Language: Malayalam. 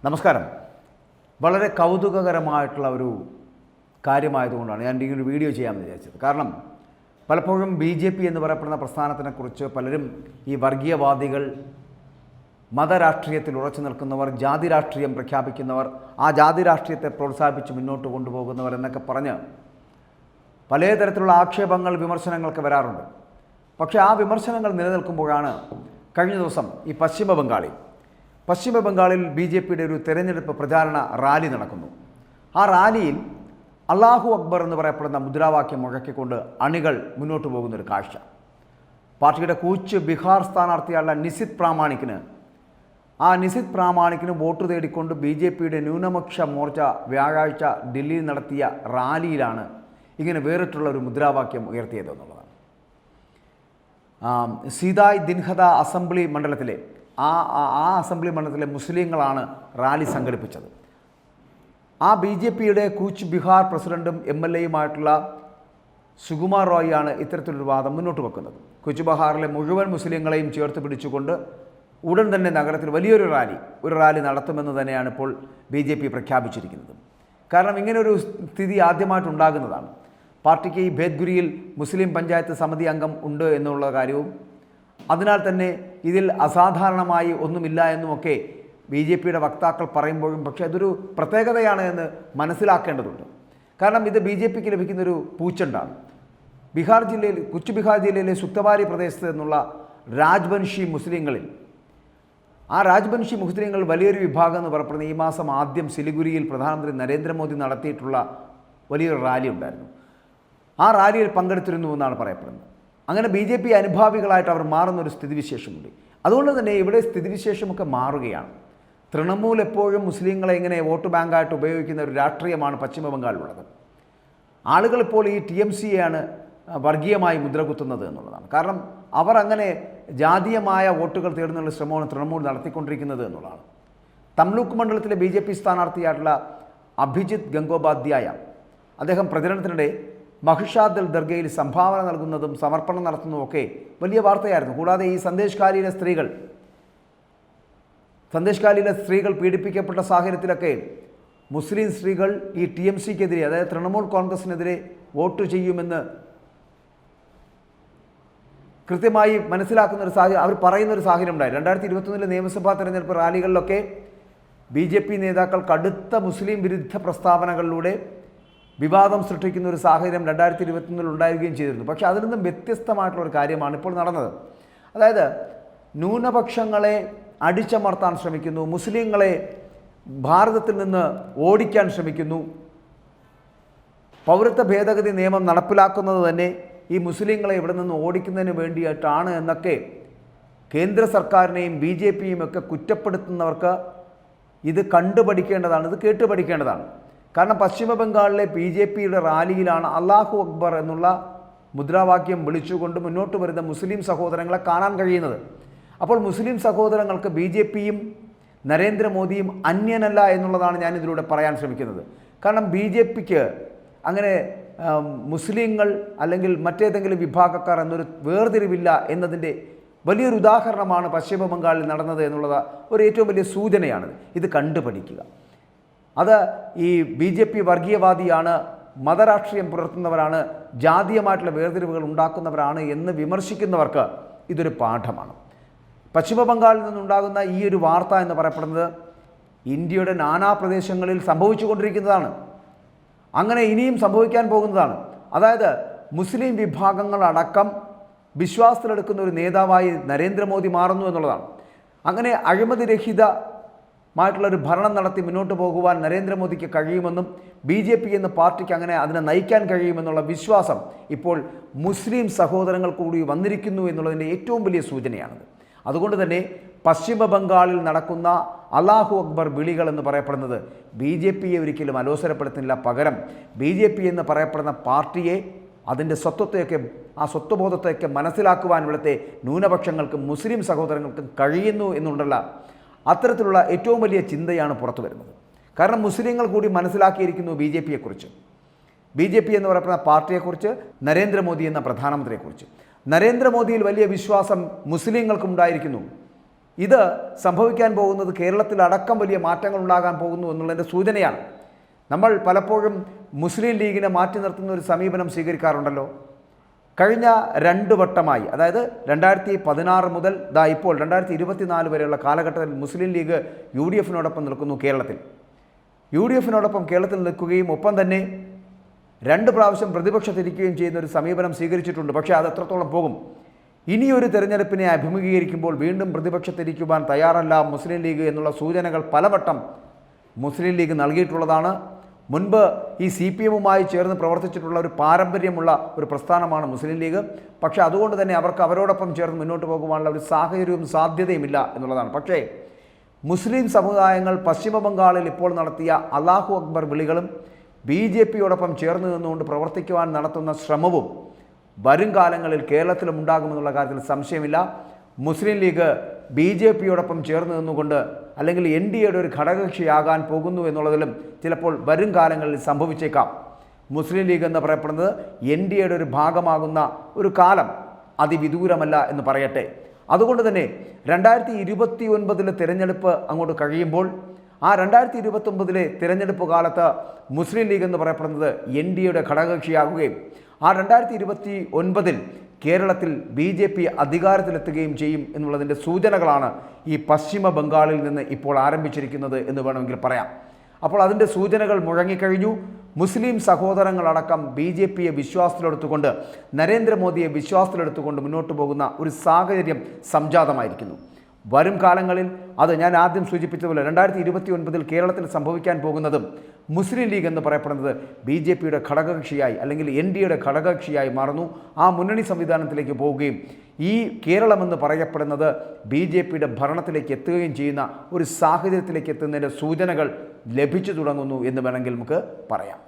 നമസ്കാരം. വളരെ കൗതുകകരമായിട്ടുള്ള ഒരു കാര്യമായതുകൊണ്ടാണ് ഞാൻ ഈ ഒരു വീഡിയോ ചെയ്യാമെന്ന് വിചാരിച്ചത്. കാരണം പലപ്പോഴും BJP എന്ന് പറയപ്പെടുന്ന പ്രസ്ഥാനത്തിനെക്കുറിച്ച് പലരും ഈ വർഗീയവാദികൾ, മതരാഷ്ട്രീയത്തിൽ ഉറച്ചു നിൽക്കുന്നവർ, ജാതി രാഷ്ട്രീയം പ്രഖ്യാപിക്കുന്നവർ, ആ ജാതി രാഷ്ട്രീയത്തെ പ്രോത്സാഹിപ്പിച്ച് മുന്നോട്ട് കൊണ്ടുപോകുന്നവർ എന്നൊക്കെ പറഞ്ഞ് പലതരത്തിലുള്ള ആക്ഷേപങ്ങൾ, വിമർശനങ്ങളൊക്കെ വരാറുണ്ട്. പക്ഷേ ആ വിമർശനങ്ങൾ നിലനിൽക്കുമ്പോഴാണ് കഴിഞ്ഞ ദിവസം ഈ പശ്ചിമ ബംഗാളിൽ BJPയുടെ ഒരു തെരഞ്ഞെടുപ്പ് പ്രചാരണ റാലി നടക്കുന്നു. ആ റാലിയിൽ അല്ലാഹു അക്ബർ എന്ന് പറയപ്പെടുന്ന മുദ്രാവാക്യം മുഴക്കിക്കൊണ്ട് അണികൾ മുന്നോട്ട് പോകുന്നൊരു കാഴ്ച. പാർട്ടിയുടെ കൂച്ച് ബീഹാർ സ്ഥാനാർത്ഥിയായുള്ള നിസിത് പ്രാമാണിക്കിന് വോട്ട് തേടിക്കൊണ്ട് BJPയുടെ ന്യൂനപക്ഷ മോർച്ച വ്യാഴാഴ്ച ഡൽഹിയിൽ നടത്തിയ റാലിയിലാണ് ഇങ്ങനെ വേറിട്ടുള്ള ഒരു മുദ്രാവാക്യം ഉയർത്തിയത് എന്നുള്ളതാണ്. സീതായ് ദിൻഹദ അസംബ്ലി മണ്ഡലത്തിലെ അസംബ്ലി മണ്ഡലത്തിലെ മുസ്ലിങ്ങളാണ് റാലി സംഘടിപ്പിച്ചത്. ആ BJPയുടെ കൂച്ച് ബിഹാർ പ്രസിഡന്റും MLAയുമായിട്ടുള്ള സുകുമാർ റോയിയാണ് ഇത്തരത്തിലൊരു വാദം മുന്നോട്ട് വെക്കുന്നത്. കൂച്ച് ബിഹാറിലെ മുഴുവൻ മുസ്ലിങ്ങളെയും ചേർത്ത് പിടിച്ചുകൊണ്ട് ഉടൻ തന്നെ നഗരത്തിൽ വലിയൊരു റാലി നടത്തുമെന്ന് തന്നെയാണ് ഇപ്പോൾ BJP പ്രഖ്യാപിച്ചിരിക്കുന്നത്. കാരണം ഇങ്ങനൊരു സ്ഥിതി ആദ്യമായിട്ടുണ്ടാകുന്നതാണ്. പാർട്ടിക്ക് ഈ ഭേദ്ഗുരിയിൽ മുസ്ലിം പഞ്ചായത്ത് സമിതി അംഗം ഉണ്ട് എന്നുള്ള കാര്യവും അതിനാൽ തന്നെ ഇതിൽ അസാധാരണമായി ഒന്നുമില്ല എന്നുമൊക്കെ BJPയുടെ വക്താക്കൾ പറയുമ്പോഴും പക്ഷേ അതൊരു പ്രത്യേകതയാണ് എന്ന് മനസ്സിലാക്കേണ്ടതുണ്ട്. കാരണം ഇത് BJPക്ക് ലഭിക്കുന്നൊരു പൂച്ചണ്ടാണ്. കൂച്ച് ബിഹാർ ജില്ലയിലെ സുക്തവാരി പ്രദേശത്ത് നിന്നുള്ള രാജ്ബൻഷി മുസ്ലിങ്ങളിൽ വലിയൊരു വിഭാഗം എന്ന് പറയപ്പെടുന്ന ഈ മാസം ആദ്യം സിലിഗുരിയിൽ പ്രധാനമന്ത്രി നരേന്ദ്രമോദി നടത്തിയിട്ടുള്ള വലിയൊരു റാലി ഉണ്ടായിരുന്നു. ആ റാലിയിൽ പങ്കെടുത്തിരുന്നുവെന്നാണ് പറയപ്പെടുന്നത്. അങ്ങനെ BJP അനുഭാവികളായിട്ട് അവർ മാറുന്നൊരു സ്ഥിതിവിശേഷമുണ്ട്. അതുകൊണ്ട് തന്നെ ഇവിടെ സ്ഥിതിവിശേഷമൊക്കെ മാറുകയാണ്. തൃണമൂൽ എപ്പോഴും മുസ്ലിങ്ങളെ ഇങ്ങനെ വോട്ട് ബാങ്കായിട്ട് ഉപയോഗിക്കുന്ന ഒരു രാഷ്ട്രീയമാണ് പശ്ചിമ ബംഗാളിലുള്ളത്. ആളുകൾ ഇപ്പോൾ ഈ TMCയെയാണ് വർഗീയമായി മുദ്രകുത്തുന്നത് എന്നുള്ളതാണ്. കാരണം അവർ അങ്ങനെ ജാതീയമായ വോട്ടുകൾ തേടുന്നുള്ള ശ്രമമാണ് തൃണമൂൽ നടത്തിക്കൊണ്ടിരിക്കുന്നത് എന്നുള്ളതാണ്. തംലൂക്ക് മണ്ഡലത്തിലെ BJP സ്ഥാനാർത്ഥിയായിട്ടുള്ള അഭിജിത്ത് ഗംഗോപാധ്യായ അദ്ദേഹം പ്രചരണത്തിനിടെ മഹിഷാദൽ ദർഗയിൽ സംഭാവന നൽകുന്നതും സമർപ്പണം നടത്തുന്നതുമൊക്കെ വലിയ വാർത്തയായിരുന്നു. കൂടാതെ ഈ സന്ദേശ് ഖാലിയിലെ സ്ത്രീകൾ പീഡിപ്പിക്കപ്പെട്ട സാഹചര്യത്തിലൊക്കെ മുസ്ലിം സ്ത്രീകൾ ഈ TMCക്കെതിരെ, അതായത് തൃണമൂൽ കോൺഗ്രസിനെതിരെ വോട്ട് ചെയ്യുമെന്ന് കൃത്യമായി മനസ്സിലാക്കുന്ന ഒരു സാഹചര്യം, അവർ പറയുന്നൊരു സാഹചര്യം ഉണ്ടായി. 2021 നിയമസഭാ തെരഞ്ഞെടുപ്പ് റാലികളിലൊക്കെ BJP നേതാക്കൾ കടുത്ത മുസ്ലിം വിരുദ്ധ പ്രസ്താവനകളിലൂടെ വിവാദം സൃഷ്ടിക്കുന്ന ഒരു സാഹചര്യം 2021 ഉണ്ടാവുകയും ചെയ്തിരുന്നു. പക്ഷേ അതിൽ നിന്നും വ്യത്യസ്തമായിട്ടുള്ളൊരു കാര്യമാണ് ഇപ്പോൾ നടന്നത്. അതായത് ന്യൂനപക്ഷങ്ങളെ അടിച്ചമർത്താൻ ശ്രമിക്കുന്നു, മുസ്ലിങ്ങളെ ഭാരതത്തിൽ നിന്ന് ഓടിക്കാൻ ശ്രമിക്കുന്നു. പൗരത്വ ഭേദഗതി നിയമം നടപ്പിലാക്കുന്നത് തന്നെ ഈ മുസ്ലിങ്ങളെ ഇവിടെ നിന്ന് ഓടിക്കുന്നതിന് വേണ്ടിയിട്ടാണ് എന്നൊക്കെ കേന്ദ്ര സർക്കാരിനെയും BJPയും ഒക്കെ കുറ്റപ്പെടുത്തുന്നവർക്ക് ഇത് കണ്ടുപഠിക്കേണ്ടതാണ്, ഇത് കേട്ടുപഠിക്കേണ്ടതാണ്. കാരണം പശ്ചിമ ബംഗാളിലെ BJPയുടെ റാലിയിലാണ് അല്ലാഹു അക്ബർ എന്നുള്ള മുദ്രാവാക്യം വിളിച്ചുകൊണ്ട് മുന്നോട്ട് വരുന്ന മുസ്ലിം സഹോദരങ്ങളെ കാണാൻ കഴിയുന്നത്. അപ്പോൾ മുസ്ലിം സഹോദരങ്ങൾക്ക് BJPയും നരേന്ദ്രമോദിയും അന്യനല്ല എന്നുള്ളതാണ് ഞാൻ ഇതിലൂടെ പറയാൻ ശ്രമിക്കുന്നത്. കാരണം BJPക്ക് അങ്ങനെ മുസ്ലിങ്ങൾ അല്ലെങ്കിൽ മറ്റേതെങ്കിലും വിഭാഗക്കാർ എന്നൊരു വേർതിരിവില്ല എന്നതിൻ്റെ വലിയൊരു ഉദാഹരണമാണ് പശ്ചിമ ബംഗാളിൽ നടന്നത് എന്നുള്ളത് ഒരു ഏറ്റവും വലിയ സൂചനയാണ്. ഇത് കണ്ടുപഠിക്കുക. അത് ഈ BJP വർഗീയവാദിയാണ്, മതരാഷ്ട്രീയം പുലർത്തുന്നവരാണ്, ജാതീയമായിട്ടുള്ള വേർതിരിവുകൾ ഉണ്ടാക്കുന്നവരാണ് എന്ന് വിമർശിക്കുന്നവർക്ക് ഇതൊരു പാഠമാണ്. പശ്ചിമ ബംഗാളിൽ നിന്നുണ്ടാകുന്ന ഈ ഒരു വാർത്ത എന്ന് പറയപ്പെടുന്നത് ഇന്ത്യയുടെ നാനാ പ്രദേശങ്ങളിൽ സംഭവിച്ചുകൊണ്ടിരിക്കുന്നതാണ്. അങ്ങനെ ഇനിയും സംഭവിക്കാൻ പോകുന്നതാണ്. അതായത് മുസ്ലിം വിഭാഗങ്ങളടക്കം വിശ്വാസത്തിലെടുക്കുന്ന ഒരു നേതാവായി നരേന്ദ്രമോദി മാറുന്നു എന്നുള്ളതാണ്. അങ്ങനെ അഴിമതിരഹിതമായിട്ടുള്ളൊരു ഭരണം നടത്തി മുന്നോട്ട് പോകുവാൻ നരേന്ദ്രമോദിക്ക് കഴിയുമെന്നും BJP എന്ന പാർട്ടിക്ക് അങ്ങനെ അതിനെ നയിക്കാൻ കഴിയുമെന്നുള്ള വിശ്വാസം ഇപ്പോൾ മുസ്ലിം സഹോദരങ്ങൾ കൂടി വന്നിരിക്കുന്നു എന്നുള്ളതിൻ്റെ ഏറ്റവും വലിയ സൂചനയാണത്. അതുകൊണ്ട് തന്നെ പശ്ചിമ ബംഗാളിൽ നടക്കുന്ന അല്ലാഹു അക്ബർ വിളികൾ എന്ന് പറയപ്പെടുന്നത് BJPയെ ഒരിക്കലും അലോസരപ്പെടുത്തുന്നില്ല. പകരം BJP എന്ന് പറയപ്പെടുന്ന പാർട്ടിയെ, അതിൻ്റെ ആ സ്വത്വബോധത്തെയൊക്കെ മനസ്സിലാക്കുവാൻ ഇവിടുത്തെ ന്യൂനപക്ഷങ്ങൾക്കും മുസ്ലിം സഹോദരങ്ങൾക്കും കഴിയുന്നു എന്നുണ്ടല്ല അത്തരത്തിലുള്ള ഏറ്റവും വലിയ ചിന്തയാണ് പുറത്തു വരുന്നത്. കാരണം മുസ്ലിങ്ങൾ കൂടി മനസ്സിലാക്കിയിരിക്കുന്നു BJPയെക്കുറിച്ച്, BJP എന്ന് പറയപ്പെടുന്ന പാർട്ടിയെക്കുറിച്ച്, നരേന്ദ്രമോദി എന്ന പ്രധാനമന്ത്രിയെക്കുറിച്ച്. നരേന്ദ്രമോദിയിൽ വലിയ വിശ്വാസം മുസ്ലിങ്ങൾക്കും ഉണ്ടായിരിക്കുന്നു. ഇത് സംഭവിക്കാൻ പോകുന്നത് കേരളത്തിലടക്കം വലിയ മാറ്റങ്ങൾ ഉണ്ടാകാൻ പോകുന്നു എന്നുള്ളതിൻ്റെ സൂചനയാണ്. നമ്മൾ പലപ്പോഴും മുസ്ലിം ലീഗിനെ മാറ്റി നിർത്തുന്ന ഒരു സമീപനം സ്വീകരിക്കാറുണ്ടല്ലോ. കഴിഞ്ഞ 2 വട്ടമായി, അതായത് 2016 മുതൽ ഇപ്പോൾ 2024 വരെയുള്ള കാലഘട്ടത്തിൽ മുസ്ലിം ലീഗ് UDF-നോടൊപ്പം നിൽക്കുന്നു. കേരളത്തിൽ UDF-നോടൊപ്പം കേരളത്തിൽ നിൽക്കുകയും ഒപ്പം തന്നെ 2 പ്രാവശ്യം പ്രതിപക്ഷത്തിരിക്കുകയും ചെയ്യുന്ന ഒരു സമീപനം സ്വീകരിച്ചിട്ടുണ്ട്. പക്ഷേ അത് എത്രത്തോളം പോകും? ഇനിയൊരു തെരഞ്ഞെടുപ്പിനെ അഭിമുഖീകരിക്കുമ്പോൾ വീണ്ടും പ്രതിപക്ഷത്തിരിക്കുവാൻ തയ്യാറല്ല മുസ്ലിം ലീഗ് എന്നുള്ള സൂചനകൾ പലവട്ടം മുസ്ലിം ലീഗ് നൽകിയിട്ടുള്ളതാണ്. മുൻപ് ഈ CPM-മായി ചേർന്ന് പ്രവർത്തിച്ചിട്ടുള്ള ഒരു പാരമ്പര്യമുള്ള ഒരു പ്രസ്ഥാനമാണ് മുസ്ലിം ലീഗ്. പക്ഷേ അതുകൊണ്ട് തന്നെ അവർക്ക് അവരോടൊപ്പം ചേർന്ന് മുന്നോട്ട് പോകുവാനുള്ള ഒരു സാഹചര്യവും സാധ്യതയുമില്ല എന്നുള്ളതാണ്. പക്ഷേ മുസ്ലിം സമുദായങ്ങൾ പശ്ചിമ ബംഗാളിൽ ഇപ്പോൾ നടത്തിയ അല്ലാഹു അക്ബർ വിളികളും BJP-യോടൊപ്പം ചേർന്ന് നിന്നുകൊണ്ട് പ്രവർത്തിക്കുവാൻ നടത്തുന്ന ശ്രമവും വരും കാലങ്ങളിൽ കേരളത്തിലും ഉണ്ടാകുമെന്നുള്ള കാര്യത്തിൽ സംശയമില്ല. മുസ്ലിം ലീഗ് BJP-യോടൊപ്പം ചേർന്ന് നിന്നുകൊണ്ട് അല്ലെങ്കിൽ NDA-യുടെ ഒരു ഘടകകക്ഷിയാകാൻ പോകുന്നു എന്നുള്ളതിലും ചിലപ്പോൾ വരും കാലങ്ങളിൽ സംഭവിച്ചേക്കാം. മുസ്ലിം ലീഗ് എന്ന് പറയപ്പെടുന്നത് NDA-യുടെ ഒരു ഭാഗമാകുന്ന ഒരു കാലം അതിവിദൂരമല്ല എന്ന് പറയട്ടെ. അതുകൊണ്ട് തന്നെ 2029 തിരഞ്ഞെടുപ്പ് അങ്ങോട്ട് കഴിയുമ്പോൾ ആ 2029 തിരഞ്ഞെടുപ്പ് കാലത്ത് മുസ്ലിം ലീഗ് എന്ന് പറയപ്പെടുന്നത് NDA-യുടെ ഘടകകക്ഷിയാകുകയും ആ 2029 കേരളത്തിൽ BJP അധികാരത്തിലെത്തുകയും ചെയ്യും എന്നുള്ളതിൻ്റെ സൂചനകളാണ് ഈ പശ്ചിമ ബംഗാളിൽ നിന്ന് ഇപ്പോൾ ആരംഭിച്ചിരിക്കുന്നത് എന്ന് വേണമെങ്കിൽ പറയാം. അപ്പോൾ അതിൻ്റെ സൂചനകൾ മുഴങ്ങിക്കഴിഞ്ഞു. മുസ്ലിം സഹോദരങ്ങളടക്കം BJP-യെ വിശ്വാസത്തിലെടുത്തുകൊണ്ട് നരേന്ദ്രമോദിയെ വിശ്വാസത്തിലെടുത്തുകൊണ്ട് മുന്നോട്ട് പോകുന്ന ഒരു സാഹചര്യം സംജാതമായിരിക്കുന്നു. വരും കാലങ്ങളിൽ അത് ഞാൻ ആദ്യം സൂചിപ്പിച്ചതുപോലെ 2029 കേരളത്തിൽ സംഭവിക്കാൻ പോകുന്നതും മുസ്ലിം ലീഗ് എന്ന് പറയപ്പെടുന്നത് BJP-യുടെ ഘടകകക്ഷിയായി അല്ലെങ്കിൽ NDA-യുടെ ഘടകകക്ഷിയായി മാറുന്നു. ആ മുന്നണി സംവിധാനത്തിലേക്ക് പോവുകയും ഈ കേരളമെന്ന് പറയപ്പെടുന്നത് BJP-യുടെ ഭരണത്തിലേക്ക് എത്തുകയും ചെയ്യുന്ന ഒരു സാഹചര്യത്തിലേക്ക് എത്തുന്നതിൻ്റെ സൂചനകൾ ലഭിച്ചു തുടങ്ങുന്നു എന്ന് വേണമെങ്കിൽ നമുക്ക് പറയാം.